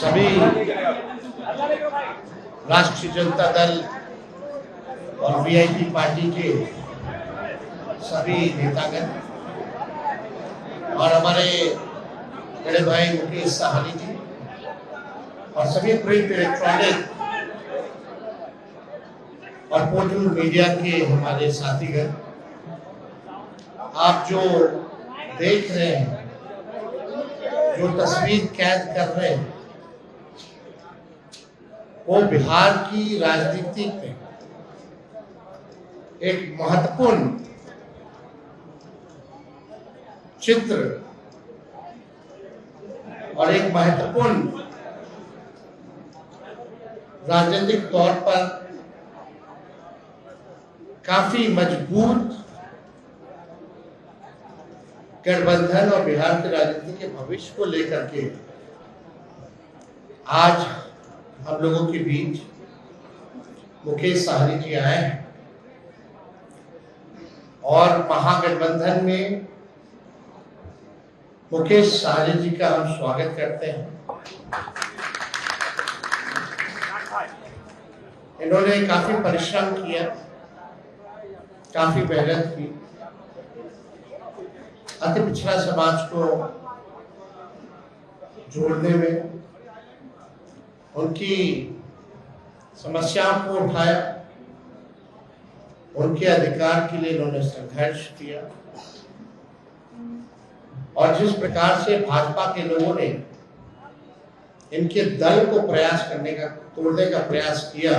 सभी राष्ट्रीय जनता दल और वीआईपी पार्टी के सभी नेतागण और हमारे बड़े भाई मुकेश साहनी जी और सभी प्रिंट इलेक्ट्रॉनिक और पोर्टल मीडिया के हमारे साथीगण, आप जो देख रहे हैं, जो तस्वीर कैद कर रहे हैं, वो बिहार की राजनीति में एक महत्वपूर्ण चित्र और एक महत्वपूर्ण राजनीतिक तौर पर काफी मजबूत गठबंधन और बिहार के राजनीति के भविष्य को लेकर के आज हम लोगों के बीच मुकेश साहनी जी आए हैं और महागठबंधन में मुकेश साहनी जी का हम स्वागत करते हैं। इन्होंने काफी परिश्रम किया, काफी मेहनत की, अति पिछड़ा समाज को जोड़ने में, उनकी समस्याओं को उठाया, उनके अधिकार के लिए इन्होंने संघर्ष किया और जिस प्रकार से भाजपा के लोगों ने इनके दल को प्रयास करने का, तोड़ने का प्रयास किया,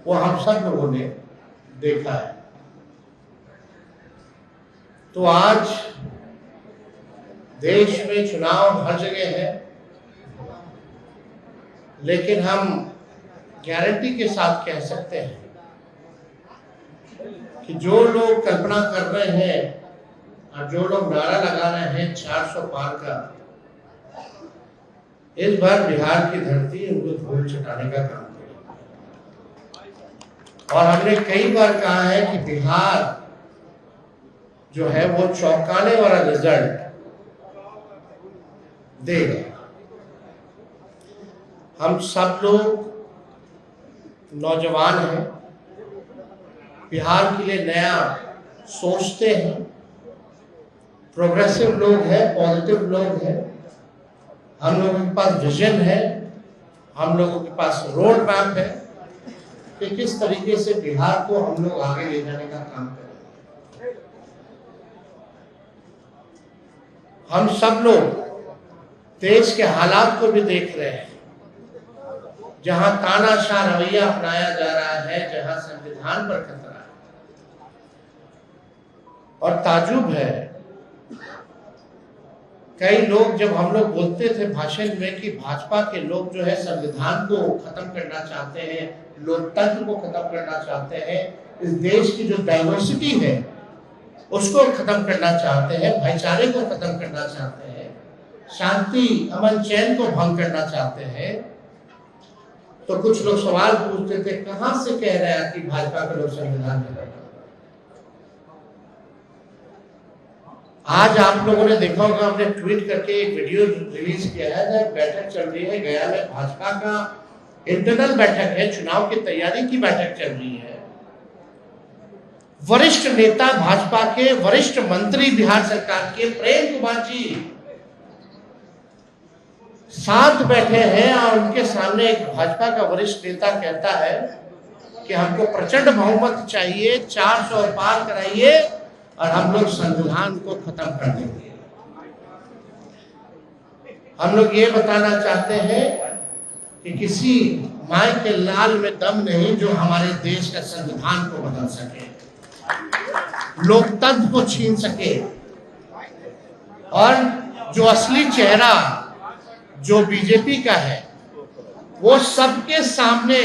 वो हम सब लोगों ने देखा है। तो आज देश में चुनाव हर जगह है, लेकिन हम गारंटी के साथ कह सकते हैं कि जो लोग कल्पना कर रहे हैं और जो लोग नारा लगा रहे हैं 400 पार का, इस बार बिहार की धरती उनको धूल चटाने का काम करेगी। और हमने कई बार कहा है कि बिहार जो है वो चौंकाने वाला रिजल्ट देगा। हम सब लोग नौजवान हैं, बिहार के लिए नया सोचते हैं, प्रोग्रेसिव लोग हैं, पॉजिटिव लोग हैं, हम लोगों के पास विजन है, हम लोगों के पास रोड मैप है कि किस तरीके से बिहार को हम लोग आगे ले जाने का काम करें। हम सब लोग देश के हालात को भी देख रहे हैं, जहां तानाशाह रवैया अपनाया जा रहा है, जहां संविधान पर खतरा है। और ताजुब है, कई लोग, जब हम लोग बोलते थे भाषण में कि भाजपा के लोग जो है संविधान को खत्म करना चाहते हैं, लोकतंत्र को खत्म करना चाहते हैं, इस देश की जो डाइवर्सिटी है उसको खत्म करना चाहते हैं, भाईचारे को खत्म करना चाहते हैं, शांति अमन चैन को भंग करना चाहते हैं, तो कुछ लोग सवाल पूछते थे, कहां से कह रहे हैं कि भाजपा के लोग संविधान खत्म। आज आप लोगों ने देखा होगा, हमने ट्वीट करके एक वीडियो रिलीज किया है, बैठक चल रही है गया में, भाजपा का इंटरनल बैठक है, चुनाव की तैयारी की बैठक चल रही है। वरिष्ठ नेता भाजपा के, वरिष्ठ मंत्री बिहार सरकार के प्रेम कुमार जी साथ बैठे हैं और उनके सामने एक भाजपा का वरिष्ठ नेता कहता है कि हमको प्रचंड बहुमत चाहिए, 400 पार कराइए और हम लोग संविधान को खत्म कर देंगे। हम लोग ये बताना चाहते हैं कि किसी माई के लाल में दम नहीं जो हमारे देश का संविधान को बदल सके, लोकतंत्र को छीन सके, और जो असली चेहरा जो बीजेपी का है वो सबके सामने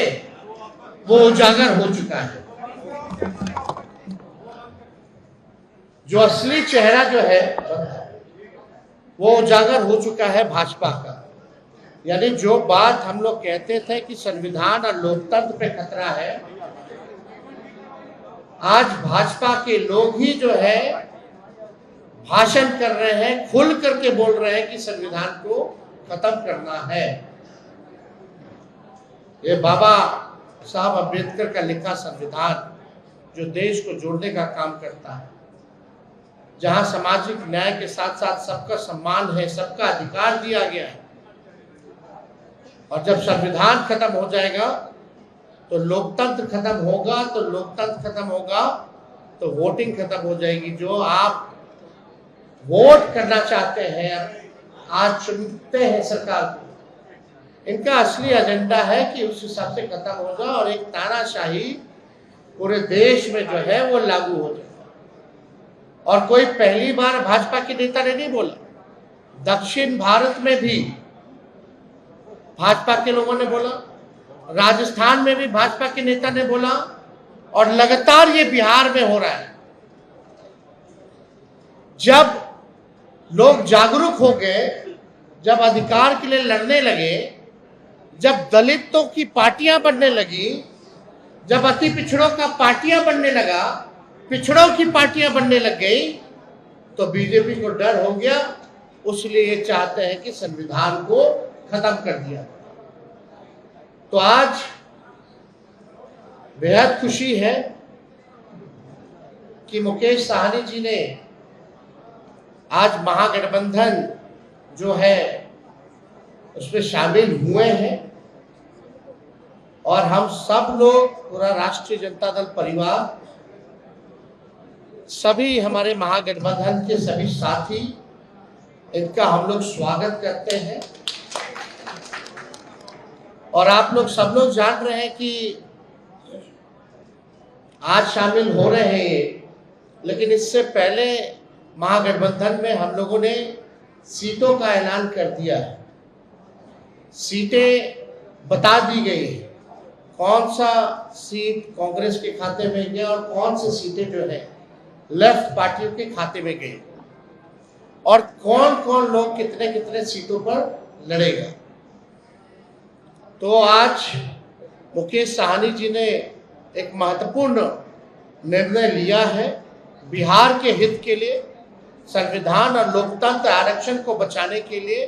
वो उजागर हो चुका है। जो असली चेहरा जो है वो उजागर हो चुका है भाजपा का। यानी जो बात हम लोग कहते थे कि संविधान और लोकतंत्र पे खतरा है, आज भाजपा के लोग ही जो है भाषण कर रहे हैं, खुल करके बोल रहे हैं कि संविधान को खत्म करना है। ये बाबा साहब अम्बेडकर का लिखा संविधान जो देश को जोड़ने का काम करता है, जहां सामाजिक न्याय के साथ साथ सबका सम्मान है, सबका अधिकार दिया गया है। और जब संविधान खत्म हो जाएगा तो लोकतंत्र खत्म होगा, तो लोकतंत्र खत्म होगा तो वोटिंग खत्म हो जाएगी। जो आप वोट करना चाहते हैं, आज चुनते हैं सरकार को, इनका असली एजेंडा है कि उस हिसाब से खत्म होगा और एक तानाशाही पूरे देश में जो है वो लागू हो जाएगा। और कोई पहली बार भाजपा के नेता ने नहीं बोला, दक्षिण भारत में भी भाजपा के लोगों ने बोला, राजस्थान में भी भाजपा के नेता ने बोला, और लगातार ये बिहार में हो रहा है। जब लोग जागरूक हो गए, जब अधिकार के लिए लड़ने लगे, जब दलितों की पार्टियां बनने लगी, जब अति पिछड़ों का पार्टियां बनने लगा, पिछड़ों की पार्टियां बनने लग गई, तो बीजेपी को डर हो गया। उसलिए ये चाहते हैं कि संविधान को खत्म कर दिया। तो आज बेहद खुशी है कि मुकेश साहनी जी ने आज महागठबंधन जो है उसमें शामिल हुए हैं, और हम सब लोग, पूरा राष्ट्रीय जनता दल परिवार, सभी हमारे महागठबंधन के सभी साथी, इनका हम लोग स्वागत करते हैं। और आप लोग सब लोग जान रहे हैं कि आज शामिल हो रहे हैं ये, लेकिन इससे पहले महागठबंधन में हम लोगों ने सीटों का ऐलान कर दिया है। सीटें बता दी गई है, कौन सा सीट कांग्रेस के खाते में गया और कौन सी सीटें जो है लेफ्ट पार्टियों के खाते में गई, और कौन कौन लोग कितने कितने सीटों पर लड़ेगा। तो आज मुकेश साहनी जी ने एक महत्वपूर्ण निर्णय लिया है बिहार के हित के लिए, संविधान और लोकतंत्र आरक्षण को बचाने के लिए।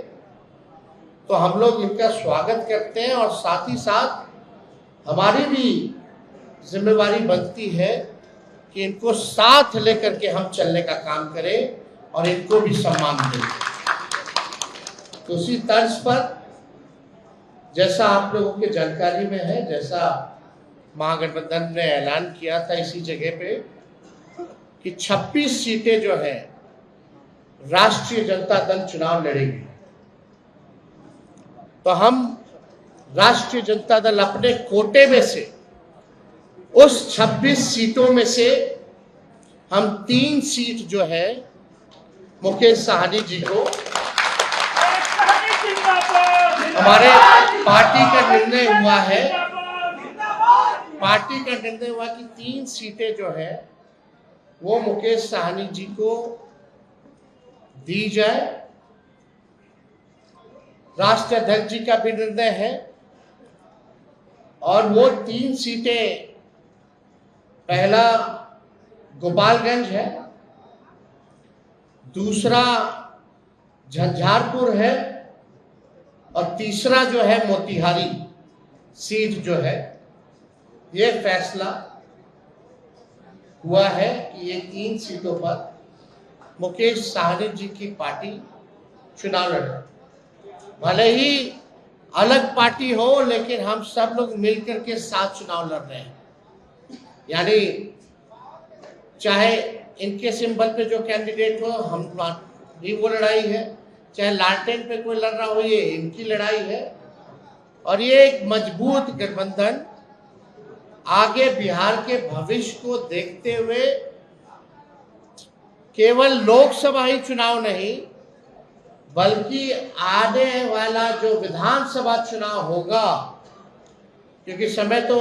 तो हम लोग इनका स्वागत करते हैं, और साथ ही साथ हमारी भी जिम्मेवारी बनती है कि इनको साथ लेकर के हम चलने का काम करें और इनको भी सम्मान दें। तो उसी तर्ज पर, जैसा आप लोगों की जानकारी में है, जैसा महागठबंधन ने ऐलान किया था इसी जगह पे कि 26 सीटें जो है राष्ट्रीय जनता दल चुनाव लड़ेगी। तो हम राष्ट्रीय जनता दल अपने कोटे में से उस 26 सीटों में से हम 3 सीट जो है मुकेश साहनी जी को, हमारे पार्टी का निर्णय हुआ है, पार्टी का निर्णय हुआ कि 3 सीटें जो है वो मुकेश साहनी जी को दी जाए। राष्ट्रीय अध्यक्ष जी का भी निर्णय है, और वो 3 सीटें, पहला गोपालगंज है, दूसरा झंझारपुर है, और तीसरा जो है मोतिहारी सीट जो है। ये फैसला हुआ है कि ये 3 सीटों पर मुकेश साहनी जी की पार्टी चुनाव लड़े। भले ही अलग पार्टी हो, लेकिन हम सब लोग मिलकर के साथ चुनाव लड़ रहे हैं। यानी चाहे इनके सिंबल पे जो कैंडिडेट हो, हम भी वो लड़ाई है, चाहे लालटेन पे कोई लड़ रहा हो, ये इनकी लड़ाई है। और ये एक मजबूत गठबंधन आगे बिहार के भविष्य को देखते हुए केवल लोकसभा ही चुनाव नहीं, बल्कि आने वाला जो विधानसभा चुनाव होगा, क्योंकि समय तो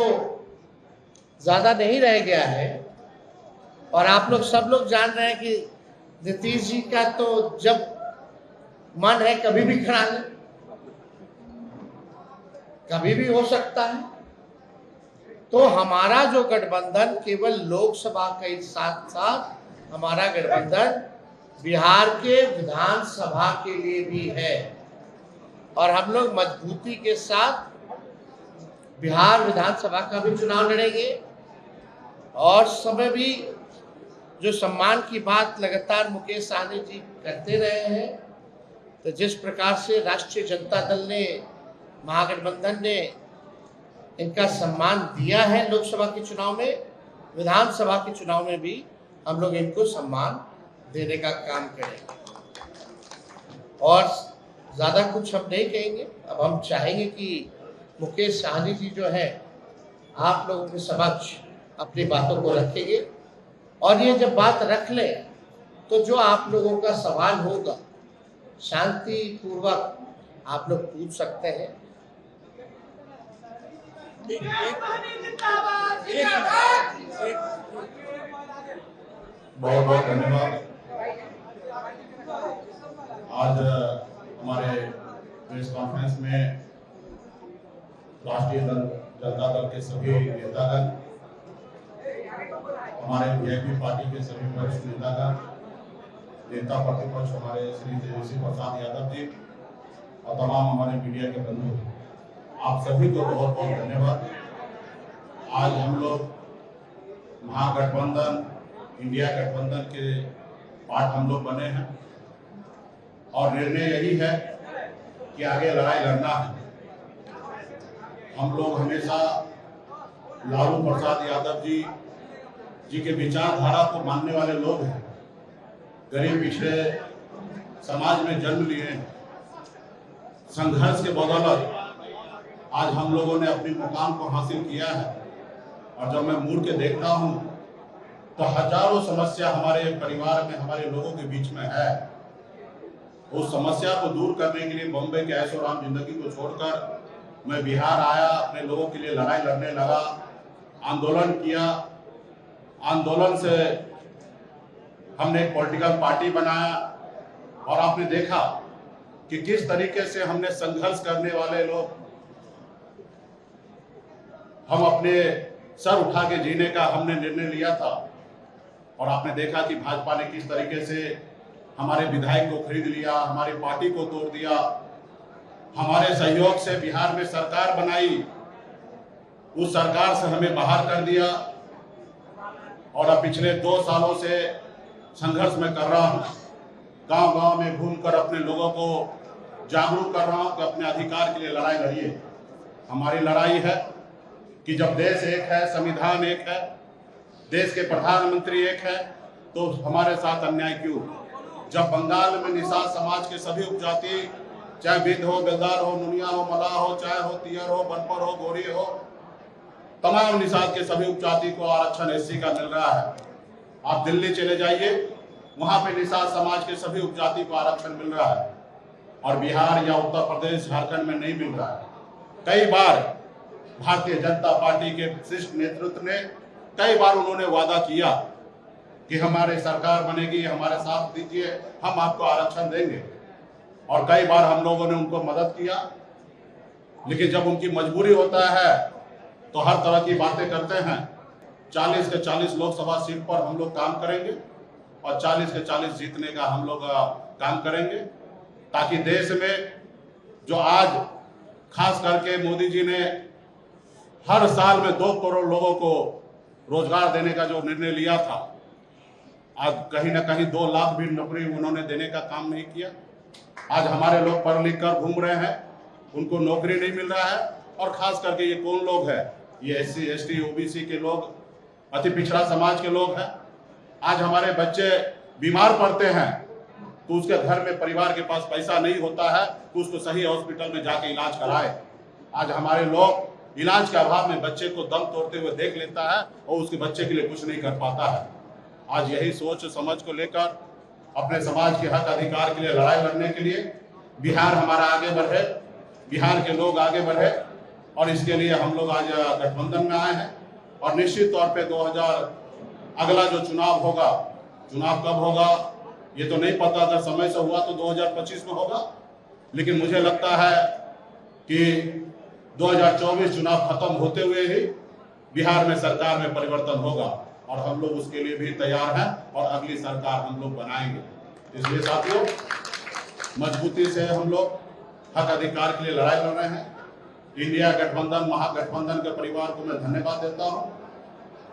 ज्यादा नहीं रह गया है, और आप लोग सब लोग जान रहे हैं कि नीतीश जी का तो जब मन है कभी भी खड़ा ले, कभी भी हो सकता है। तो हमारा जो गठबंधन केवल लोकसभा के साथ साथ हमारा गठबंधन बिहार के विधानसभा के लिए भी है। और हम लोग मजबूती के साथ बिहार विधानसभा का भी चुनाव लड़ेंगे। और समय भी जो सम्मान की बात लगातार मुकेश सहनी जी करते रहे हैं, तो जिस प्रकार से राष्ट्रीय जनता दल ने, महागठबंधन ने इनका सम्मान दिया है लोकसभा के चुनाव में, विधानसभा के चुनाव में भी हम लोग इनको सम्मान देने का काम करेंगे। और ज़्यादा कुछ हम नहीं कहेंगे। अब हम चाहेंगे कि मुकेश सहनी जी जो है आप लोगों के समक्ष अपनी बातों को रखेंगे, और ये जब बात रख ले तो जो आप लोगों का सवाल होगा शांति पूर्वक आप लोग पूछ सकते हैं। बहुत बहुत धन्यवाद। आज हमारे प्रेस कॉन्फ्रेंस में राष्ट्रीय जनता दल के सभी नेतागण, हमारे वीआईपी पार्टी के सभी वरिष्ठ नेतागण, नेता प्रतिपक्ष हमारे श्री तेजस्वी प्रसाद यादव जी और तमाम हमारे मीडिया के बंधु, आप सभी को बहुत बहुत धन्यवाद। आज हम लोग महागठबंधन, इंडिया गठबंधन के पार्ट हम लोग बने हैं और निर्णय यही है कि आगे लड़ाई लड़ना है। हम लोग हमेशा लालू प्रसाद यादव जी के विचारधारा को मानने वाले लोग हैं। गरीब पिछड़े समाज में जन्म लिए हैं। संघर्ष के बदौलत आज हम लोगों ने अपनी मुकाम को हासिल किया है। और जब मैं मुड़ के देखता हूं तो हजारों समस्या हमारे परिवार में, हमारे लोगों के बीच में है। उस समस्या को दूर करने के लिए बॉम्बे के ऐशो आराम जिंदगी को छोड़कर मैं बिहार आया, अपने लोगों के लिए लड़ाई लड़ने लगा, आंदोलन किया। आंदोलन से हमने एक पॉलिटिकल पार्टी बनाया और आपने देखा कि किस तरीके से हमने संघर्ष करने वाले लोग, हम अपने सर उठा के जीने का हमने निर्णय लिया था। और आपने देखा कि भाजपा ने किस तरीके से हमारे विधायक को खरीद लिया, हमारी पार्टी को तोड़ दिया, हमारे सहयोग से बिहार में सरकार बनाई, उस सरकार से हमें बाहर कर दिया। और अब पिछले 2 सालों से संघर्ष में कर रहा हूं, गांव-गांव में घूमकर अपने लोगों को जागरूक कर रहा हूं कि अपने अधिकार के लिए लड़ाई लड़िए। हमारी लड़ाई है कि जब देश एक है, संविधान एक है, देश के प्रधानमंत्री एक है, तो हमारे साथ अन्याय क्यों? जब बंगाल में निषाद समाज के सभी उपजाति, चाहे बिद हो, बेलदार हो, नुनिया हो, मलाह हो, चाय हो, तियर हो, बनपर हो, गोरी हो, तमाम निषाद के सभी उपजाति को आरक्षण एससी का मिल रहा है। आप दिल्ली चले जाइए, वहां पे निषाद समाज के सभी उपजाति को आरक्षण मिल रहा है और बिहार या उत्तर प्रदेश, झारखंड में नहीं मिल रहा है। कई बार भारतीय जनता पार्टी के शीर्ष नेतृत्व ने कई बार उन्होंने वादा किया कि हमारे सरकार बनेगी, हमारे साथ दीजिए, हम आपको आरक्षण देंगे। और कई बार हम लोगों ने उनको मदद किया, लेकिन जब उनकी मजबूरी होता है तो हर तरह की बातें करते हैं। 40 के 40 लोकसभा सीट पर हम लोग काम करेंगे और 40 के 40 जीतने का हम लोग काम करेंगे, ताकि देश में जो आज खास करके मोदी जी ने हर साल में 2 करोड़ लोगों को रोजगार देने का जो निर्णय लिया था, आज कहीं ना कहीं 2 लाख भी नौकरी उन्होंने देने का काम नहीं किया। आज हमारे लोग पढ़ लिख कर घूम रहे हैं, उनको नौकरी नहीं मिल रहा है। और खास करके ये कौन लोग हैं? ये SC, ST, OBC के लोग, अति पिछड़ा समाज के लोग हैं। आज हमारे बच्चे बीमार पड़ते हैं तो उसके घर में परिवार के पास पैसा नहीं होता है तो उसको सही हॉस्पिटल में जाके इलाज कराए। आज हमारे लोग इलाज के अभाव में बच्चे को दम तोड़ते हुए देख लेता है और उसके बच्चे के लिए कुछ नहीं कर पाता है। आज यही सोच समझ को लेकर अपने समाज के हक अधिकार के लिए लड़ाई लड़ने के लिए बिहार हमारा आगे बढ़े, बिहार के लोग आगे बढ़े, और इसके लिए हम लोग आज गठबंधन में आए हैं। और निश्चित तौर पे 2000 अगला जो चुनाव होगा, चुनाव कब होगा ये तो नहीं पता, अगर समय से हुआ तो 2025 में होगा, लेकिन मुझे लगता है कि 2024 चुनाव खत्म होते हुए ही बिहार में सरकार में परिवर्तन होगा और हम लोग उसके लिए भी तैयार हैं और अगली सरकार हम लोग बनाएंगे। इसलिए साथियों, मजबूती से हम लोग हक अधिकार के लिए लड़ाई लड़ रहे हैं। इंडिया गठबंधन, महागठबंधन के परिवार को मैं धन्यवाद देता हूं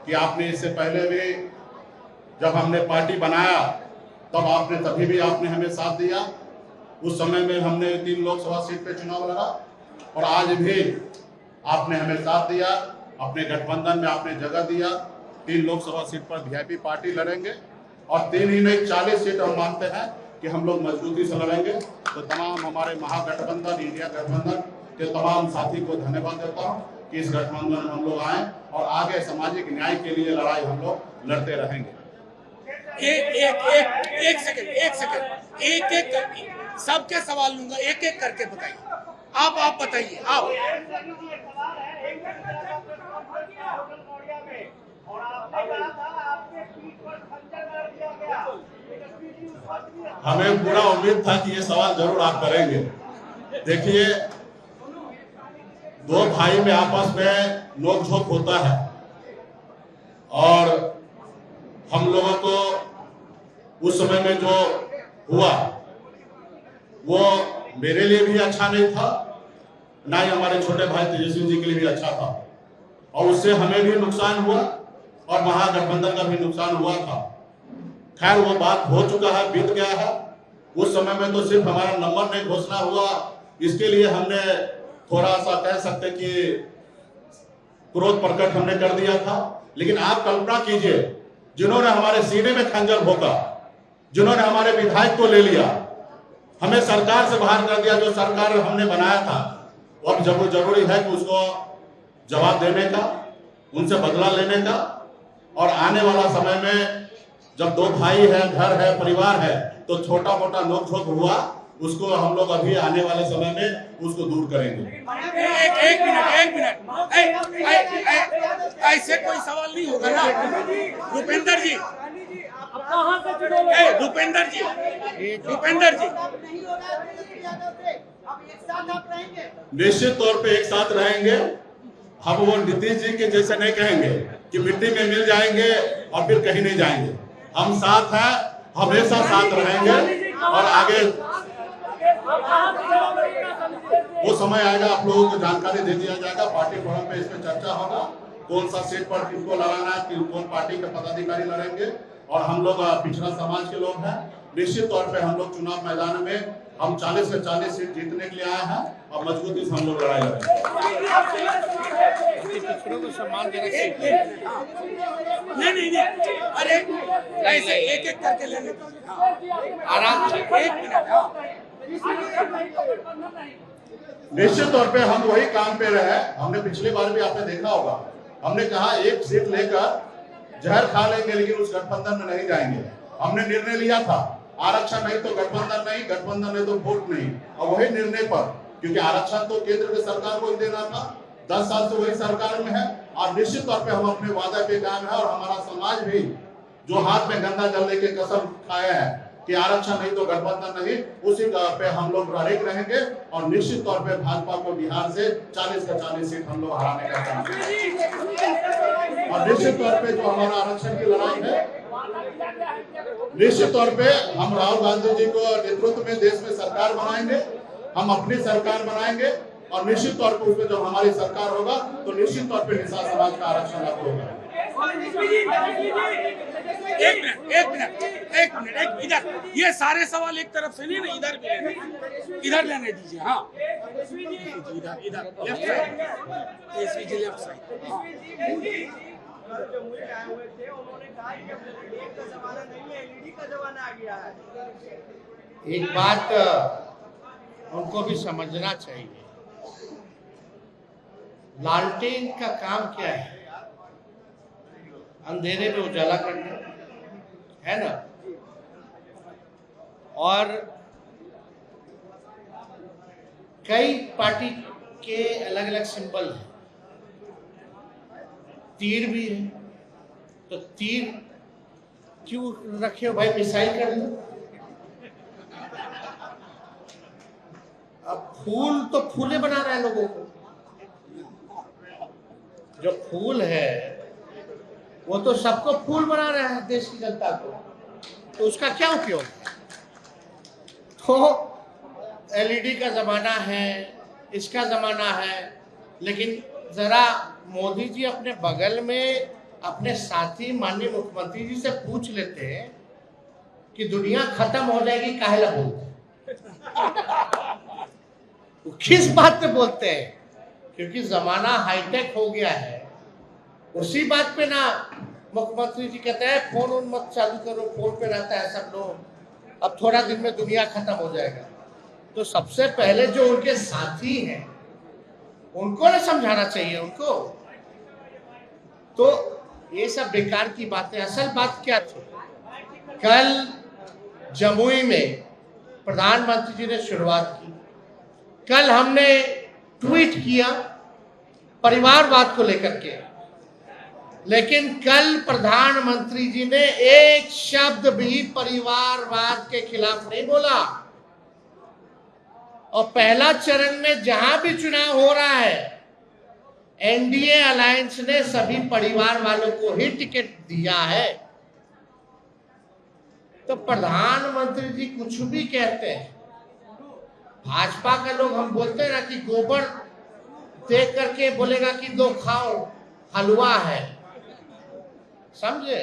कि आपने इससे पहले भी जब हमने पार्टी बनाया तब आपने तभी भी आपने हमें साथ दिया। उस समय में हमने 3 लोकसभा सीट पे चुनाव लड़ा और आज भी आपने हमें साथ दिया। अपने गठबंधन में आपने जगह दिया। 3 लोकसभा सीट पर वीआईपी पार्टी लड़ेंगे और 3 ही नहीं 40 सीट हम मानते हैं कि हम लोग मजबूती से लड़ेंगे। तो तमाम हमारे महागठबंधन, इंडिया गठबंधन के तमाम साथी को धन्यवाद देता हूं कि इस गठबंधन में हम लोग आए और आगे सामाजिक न्याय के लिए लड़ाई हम लोग लड़ते रहेंगे। एक सेकंड एक करके सबके सवाल लूंगा, एक एक करके बताइए। आप बताइए। आप हमें पूरा उम्मीद था कि ये सवाल जरूर आप करेंगे। देखिए, 2 भाई में आपस में नोकझोंक होता है और हम लोगों को उस समय में जो हुआ वो मेरे लिए भी अच्छा नहीं था, ना ही हमारे छोटे भाई तेजस्वी जी के लिए भी अच्छा था और उससे हमें भी नुकसान हुआ और महागठबंधन का भी नुकसान हुआ था। खैर, वो बात हो चुका है, बीत गया है। उस समय में तो सिर्फ हमारा नंबर नहीं घोषणा हुआ, इसके लिए हमने थोड़ा सा कह सकते कि क्रोध प्रकट हमने कर दिया था। लेकिन आप कल्पना कीजिए, जिन्होंने हमारे सीने में खंजर भोंका, जिन्होंने हमारे विधायक को ले लिया, हमें सरकार से बाहर कर दिया, जो सरकार हमने बनाया था, अब जब जरूरी है कि उसको जवाब देने का, उनसे बदला लेने का। और आने वाला समय में जब 2 भाई है, घर है, परिवार है, तो छोटा मोटा नोकझोंक हुआ, उसको हम लोग अभी आने वाले समय में उसको दूर करेंगे। एक मिनट ऐसे कोई सवाल नहीं होगा ना। भूपेंद्र जी, भूपेंद्र जी निश्चित तौर पे एक साथ रहेंगे। हम वो नीतीश जी के जैसे नहीं कहेंगे कि मिट्टी में मिल जाएंगे और फिर कहीं नहीं जाएंगे। हम साथ हैं, हमेशा साथ रहेंगे और आगे वो समय आएगा, आप लोगों को जानकारी दे दिया जाएगा। पार्टी फोरम पे इस पे चर्चा होगा, कौन सा सीट पर किसको लड़ाना है, कौन पार्टी के पदाधिकारी लड़ेंगे। और हम लोग पिछड़ा समाज के लोग हैं, निश्चित तौर पे हम लोग चुनाव मैदान में हम 40 से 40 सीट जीतने के लिए आए हैं और मजबूती से हम लोग लड़ाई लड़ेंगे। नहीं, अरे ऐसे एक एक करके लेने आराम से। 1 मिनट। निश्चित तौर पे हम वही काम पे रहे। हमने पिछली बार भी आपने देखा होगा, हमने कहा 1 सीट लेकर जहर खा लेंगे लेकिन उस गठबंधन में नहीं जाएंगे। हमने निर्णय लिया था, आरक्षण नहीं तो गठबंधन नहीं, गठबंधन नहीं तो वोट नहीं। और वही निर्णय पर, क्योंकि आरक्षण तो केंद्र की सरकार को ही देना था, 10 साल से वही सरकार में है और निश्चित तौर पे हम अपने वादा पे कायम है। और हमारा समाज भी जो हाथ में गंदा जल लेके कसम खाया है कि आरक्षण नहीं तो गठबंधन नहीं, उसी पे हम लोग अड़िग रहेंगे और निश्चित तौर पे भाजपा को बिहार से 40 का 40 सीट हम लोग हराने का काम करेंगे। और निश्चित तौर पे जो हमारा आरक्षण की लड़ाई है, निश्चित तौर पे हम राहुल गांधी जी को नेतृत्व में देश में सरकार बनाएंगे, हम अपनी सरकार बनाएंगे और निश्चित तौर पे उसमें जब हमारी सरकार होगा तो निश्चित तौर पे निषाद समाज का आरक्षण लागू होगा। एक मिनट इधर, ये सारे सवाल एक तरफ से नहीं ना, इधर भी लेने, इधर लेने दीजिए। हाँ, इधर left side, SVG left side. Jamui आए हुए थे, उन्होंने कहा कि अब का जमाना नहीं है, एलईडी का जमाना आ गया है। एक बात उनको भी समझना चाहिए, लालटेन का काम क्या है? अंधेरे में उजाला करना है ना। और कई पार्टी के अलग अलग सिंबल हैं, तीर भी है, तो तीर क्यों रखे हो भाई? मिसाइल कर लो। अब फूल तो फूले बना रहा है लोगों को, जो फूल है वो तो सबको फूल बना रहा है, देश की जनता को, तो उसका क्या उपयोग? तो एलईडी का जमाना है, इसका जमाना है, लेकिन जरा मोदी जी अपने बगल में अपने साथी माननीय मुख्यमंत्री जी से पूछ लेते हैं कि दुनिया खत्म हो जाएगी, काहे ला बोलते वो किस बात पे बोलते हैं? क्योंकि जमाना हाईटेक हो गया है। उसी बात पे ना मुख्यमंत्री जी कहते हैं फोन उन मत चालू करो, फोन पे रहता है सब लोग, अब थोड़ा दिन में दुनिया खत्म हो जाएगा। तो सबसे पहले जो उनके साथी हैं उनको ना समझाना चाहिए उनको। तो ये सब बेकार की बातें। असल बात क्या थी? कल जमुई में प्रधानमंत्री जी ने शुरुआत की। कल हमने ट्वीट किया परिवारवाद को लेकर के, लेकिन कल प्रधानमंत्री जी ने एक शब्द भी परिवारवाद के खिलाफ नहीं बोला। और पहला चरण में जहां भी चुनाव हो रहा है, एनडीए अलायंस ने सभी परिवार वालों को ही टिकट दिया है। तो प्रधानमंत्री जी कुछ भी कहते हैं, भाजपा का लोग हम बोलते हैं ना कि गोबर देख करके बोलेगा कि दो खाओ, हलवा है, समझे?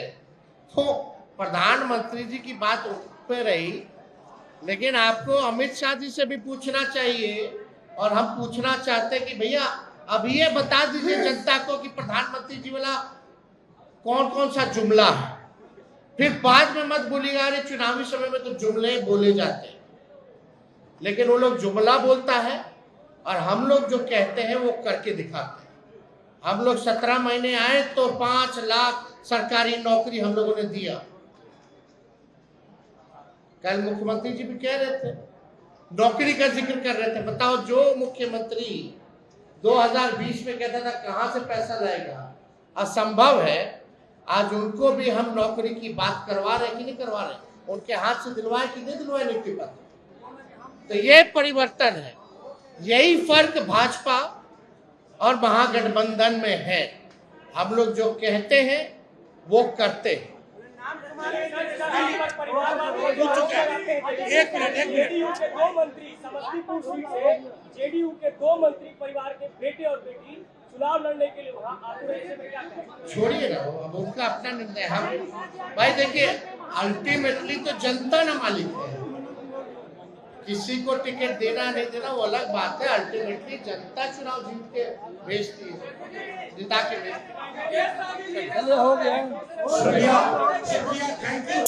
तो प्रधानमंत्री जी की बात पे रही, लेकिन आपको अमित शाह जी से भी पूछना चाहिए। और हम पूछना चाहते हैं कि भैया अभी ये बता दीजिए जनता को कि प्रधानमंत्री जी वाला कौन कौन सा जुमला है। फिर बाद में मत बोलिएगा अरे चुनावी समय में तो जुमले बोले जाते हैं। लेकिन वो लोग जुमला बोलता है और हम लोग जो कहते हैं वो करके दिखाते हैं। हम लोग 17 महीने आए तो 5 लाख सरकारी नौकरी हम लोगों ने दिया। कल मुख्यमंत्री जी भी कह रहे थे, नौकरी का जिक्र कर रहे थे। बताओ, जो मुख्यमंत्री 2020 में कहता था कहां से पैसा लाएगा, असंभव है। आज उनको भी हम नौकरी की बात करवा रहे कि नहीं करवा रहे? उनके हाथ से दिलवाए कि नहीं दिलवाए, नहीं की बात। तो ये परिवर्तन है, यही फर्क भाजपा और महागठबंधन में है। हम लोग जो कहते हैं वो करते हैं। एक मिनट। जेडीयू के 2 मंत्री समस्तीपुर सीट से, जेडीयू के 2 मंत्री परिवार के बेटे और बेटी चुनाव लड़ने के लिए वहां आते हैं। छोड़िए ना, अब उनका अपना निर्णय। हम भाई देखिए, अल्टीमेटली तो जनता ना मालिक है। किसी को टिकट देना नहीं देना वो अलग बात है। अल्टीमेटली जनता चुनाव जीत के भेजती है, जिता के भेजती है। हो गया। शुक्रिया, थैंक यू।